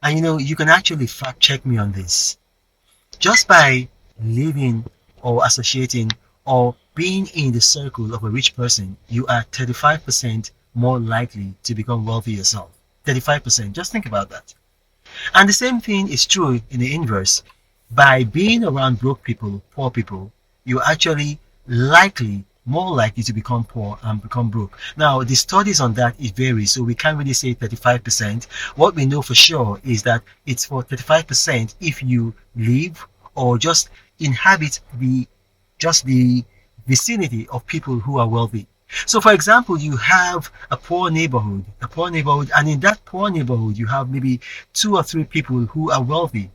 And you can actually fact check me on this. Just by living or associating or being in the circle of a rich person, you are 35% more likely to become wealthy yourself. 35%. Just think about that. And the same thing is true in the inverse. By being around broke people, poor people, you're actually more likely to become poor and become broke. Now, the studies on that, it varies, so we can't really say 35%. What we know for sure is that it's for 35% if you live or just inhabit the vicinity of people who are wealthy. So, for example, you have a poor neighborhood, and in that poor neighborhood, you have maybe two or three people who are wealthy.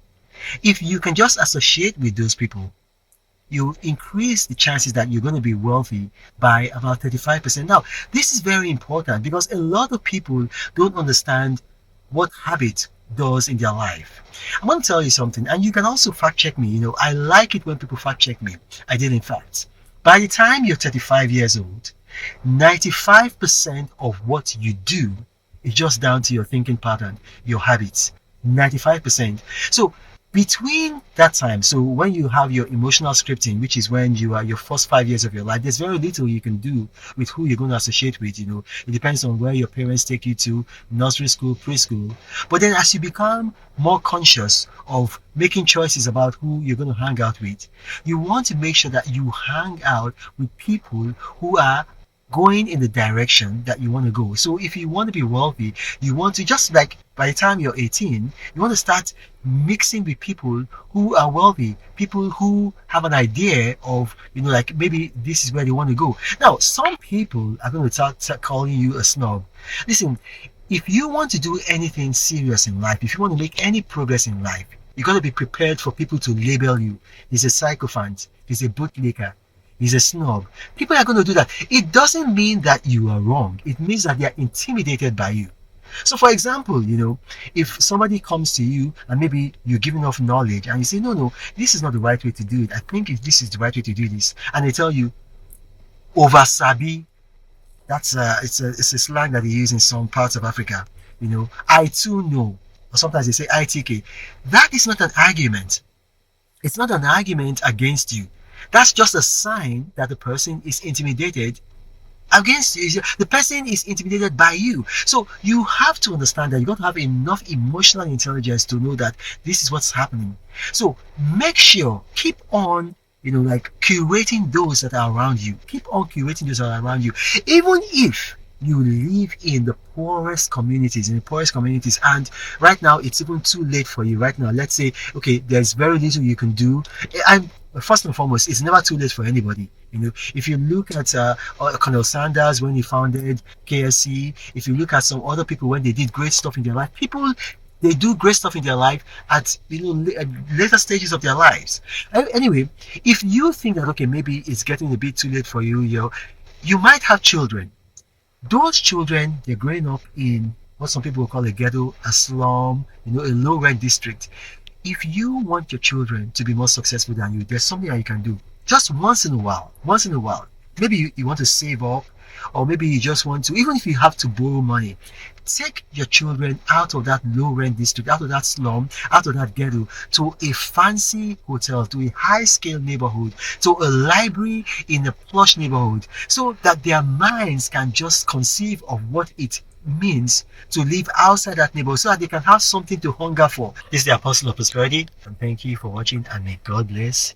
If you can just associate with those people, you increase the chances that you're going to be wealthy by about 35%. Now, this is very important because a lot of people don't understand what habit does in their life. I'm going to tell you something, and you can also fact check me. I like it when people fact check me. I did, in fact. By the time you're 35 years old, 95% of what you do is just down to your thinking pattern, your habits. 95%. So between that time, so when you have your emotional scripting, which is when you are your first 5 years of your life, there's very little you can do with who you're going to associate with. It depends on where your parents take you to, nursery school, preschool. But then as you become more conscious of making choices about who you're going to hang out with, you want to make sure that you hang out with people who are going in the direction that you want to go. So if you want to be wealthy, you want to, just like by the time you're 18, you want to start mixing with people who are wealthy, people who have an idea of, like maybe this is where they want to go. Now, some people are going to start calling you a snob. Listen, if you want to do anything serious in life, if you want to make any progress in life, you got to be prepared for people to label you. He's a sycophant. He's a bootlicker. He's a snob. People are going to do that. It doesn't mean that you are wrong. It means that they are intimidated by you. So, for example, if somebody comes to you and maybe you're giving off knowledge and you say, no, this is not the right way to do it. I think if this is the right way to do this. And they tell you, oversabi, it's a slang that they use in some parts of Africa. I too know. Or sometimes they say ITK. That is not an argument. It's not an argument against you. That's just a sign that the person is intimidated against you. The person is intimidated by you. So you have to understand that you got to have enough emotional intelligence to know that this is what's happening. So make sure, keep on, curating those that are around you. Keep on curating those that are around you. Even if you live in the poorest communities, and right now it's even too late for you. Right now, let's say, okay, there's very little you can do. And first and foremost, it's never too late for anybody. If you look at Colonel Sanders when he founded KSC, if you look at some other people when they did great stuff in their life, they do great stuff in their life at later stages of their lives. Anyway, if you think that, okay, maybe it's getting a bit too late for you, you might have children. Those children, they're growing up in what some people will call a ghetto, a slum, a low-rent district. If you want your children to be more successful than you, there's something that you can do. Just once in a while. Maybe you want to save up, or maybe you just want to, even if you have to borrow money, take your children out of that low-rent district, out of that slum, out of that ghetto, to a fancy hotel, to a high-scale neighborhood, to a library in a plush neighborhood, so that their minds can just conceive of what it means to live outside that neighborhood, so that they can have something to hunger for. This is the Apostle of Prosperity, and thank you for watching, and may God bless